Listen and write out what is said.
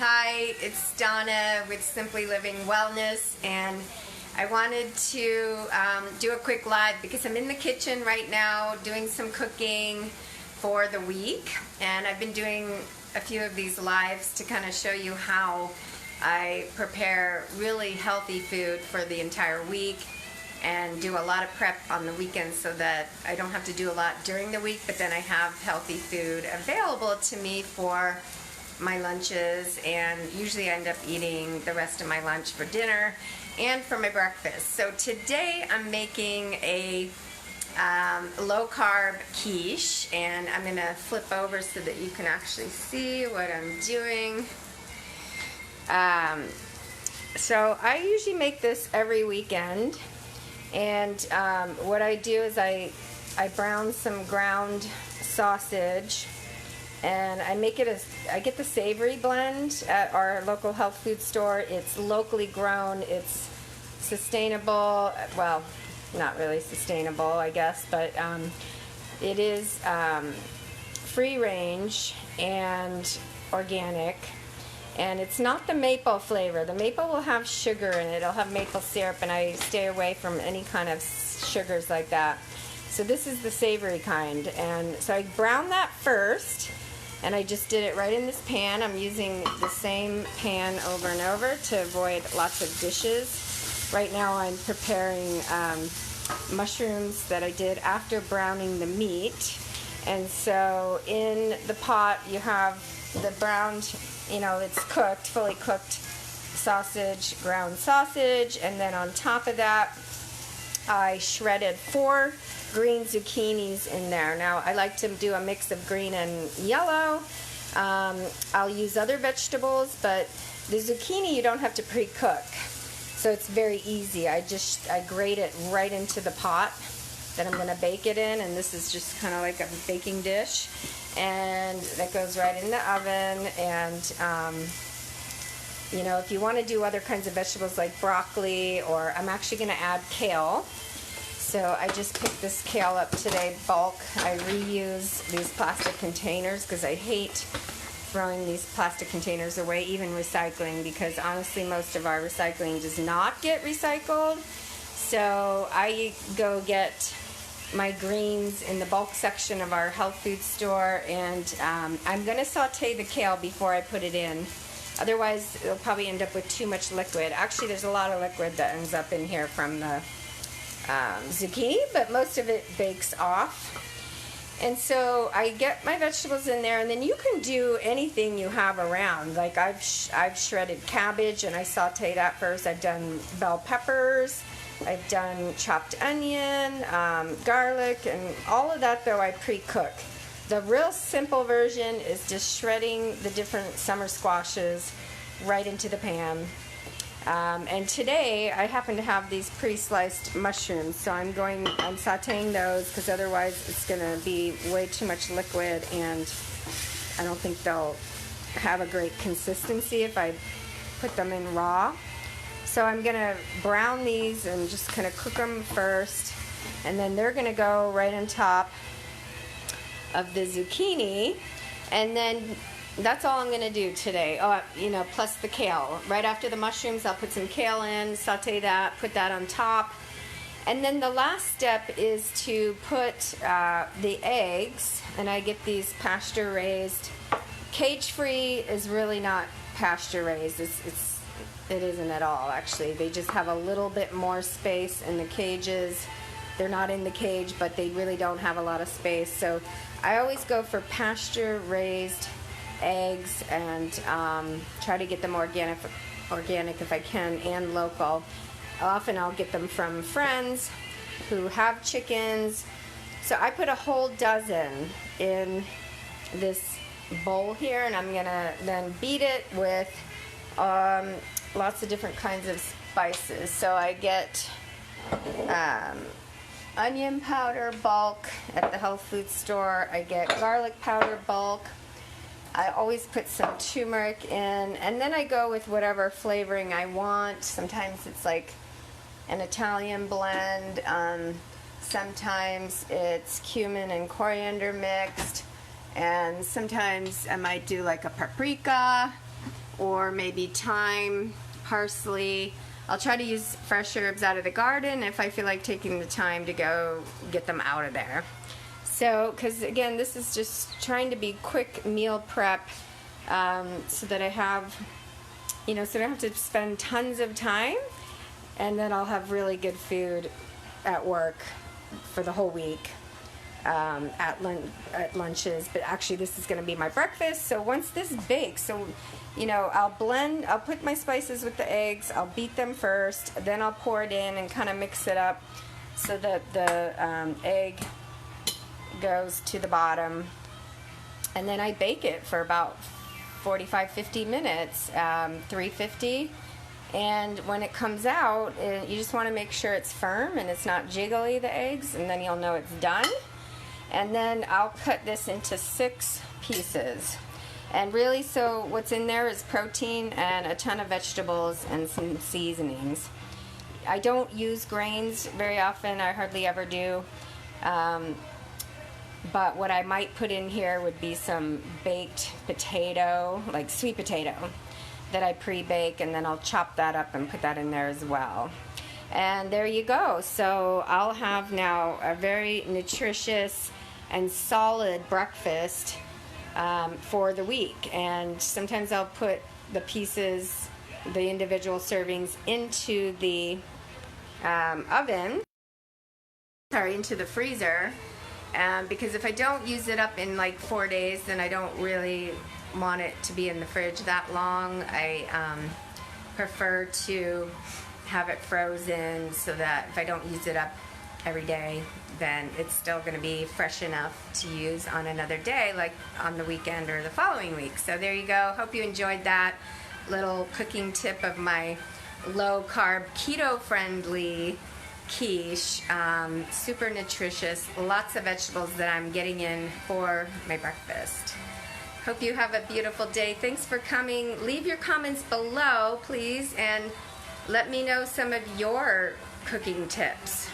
Hi, it's Donna with Simply Living Wellness, and I wanted to do a quick live because I'm in the kitchen right now doing some cooking for the week, and I've been doing a few of these lives to kind of show you how I prepare really healthy food for the entire week and do a lot of prep on the weekends so that I don't have to do a lot during the week, but then I have healthy food available to me for my lunches, and usually I end up eating the rest of my lunch for dinner and for my breakfast. So today I'm making a low-carb quiche, and I'm going to flip over so that you can actually see what I'm doing. So I usually make this every weekend, and what I do is I brown some ground sausage, and I I get the savory blend at our local health food store. It's locally grown, it's sustainable, well, not really sustainable, I guess, but it is free range and organic, and it's not the maple flavor. The maple will have sugar in it, it'll have maple syrup, and I stay away from any kind of sugars like that. So this is the savory kind, and so I brown that first. And I just did it right in this pan. I'm using the same pan over and over to avoid lots of dishes. Right now I'm preparing mushrooms that I did after browning the meat. And so in the pot you have the browned, it's cooked, fully cooked sausage, ground sausage, and then on top of that I shredded 4 green zucchinis in there. Now I like to do a mix of green and yellow. I'll use other vegetables, but the zucchini you don't have to pre-cook, so it's very easy. I grate it right into the pot that I'm going to bake it in, and this is just kind of like a baking dish, and that goes right in the oven. And if you want to do other kinds of vegetables like broccoli, or I'm actually going to add kale. So I just picked this kale up today, bulk. I reuse these plastic containers because I hate throwing these plastic containers away, even recycling, because honestly most of our recycling does not get recycled. So I go get my greens in the bulk section of our health food store, and I'm going to saute the kale before I put it in. Otherwise it'll probably end up with too much liquid. Actually there's a lot of liquid that ends up in here from the zucchini, but most of it bakes off. And so I get my vegetables in there, and then you can do anything you have around. Like I've shredded cabbage and I saute that first. I've done bell peppers, I've done chopped onion, garlic, and all of that though I pre-cook. The real simple version is just shredding the different summer squashes right into the pan. And today I happen to have these pre-sliced mushrooms, so I'm sauteing those because otherwise it's going to be way too much liquid, and I don't think they'll have a great consistency if I put them in raw. So I'm going to brown these and just kind of cook them first, and then they're going to go right on top of the zucchini, and then that's all I'm going to do today. Plus the kale. Right after the mushrooms, I'll put some kale in, saute that, put that on top. And then the last step is to put the eggs, and I get these pasture-raised. Cage-free is really not pasture-raised. It isn't at all, actually. They just have a little bit more space in the cages. They're not in the cage, but they really don't have a lot of space. So I always go for pasture-raised eggs, and try to get them organic if I can, and local. Often I'll get them from friends who have chickens. So I put a whole dozen in this bowl here, and I'm gonna then beat it with lots of different kinds of spices. So I get onion powder bulk at the health food store. I get garlic powder bulk. I always put some turmeric in, and then I go with whatever flavoring I want. Sometimes it's like an Italian blend. Sometimes it's cumin and coriander mixed, and sometimes I might do like a paprika or maybe thyme, parsley. I'll try to use fresh herbs out of the garden if I feel like taking the time to go get them out of there. So, because again, this is just trying to be quick meal prep, so that I have, so I don't have to spend tons of time, and then I'll have really good food at work for the whole week, at lunches. But actually, this is going to be my breakfast. So once this bakes, I'll put my spices with the eggs. I'll beat them first, then I'll pour it in and kind of mix it up so that the egg goes to the bottom, and then I bake it for about 45-50 minutes, 350. And when it comes out, you just want to make sure it's firm and it's not jiggly, the eggs, and then you'll know it's done. And then I'll cut this into 6 pieces. And really, so what's in there is protein and a ton of vegetables and some seasonings. I don't use grains very often. I hardly ever do. But what I might put in here would be some baked potato, like sweet potato, that I pre-bake, and then I'll chop that up and put that in there as well. And there you go. So I'll have now a very nutritious and solid breakfast for the week. And sometimes I'll put the pieces, the individual servings, into the into the freezer. Because if I don't use it up in like 4 days, then I don't really want it to be in the fridge that long. I prefer to have it frozen so that if I don't use it up every day, then it's still going to be fresh enough to use on another day, like on the weekend or the following week. So there you go. Hope you enjoyed that little cooking tip of my low-carb, keto-friendly quiche. Super nutritious, lots of vegetables that I'm getting in for my breakfast. Hope you have a beautiful day. Thanks for coming. Leave your comments below, please, and let me know some of your cooking tips.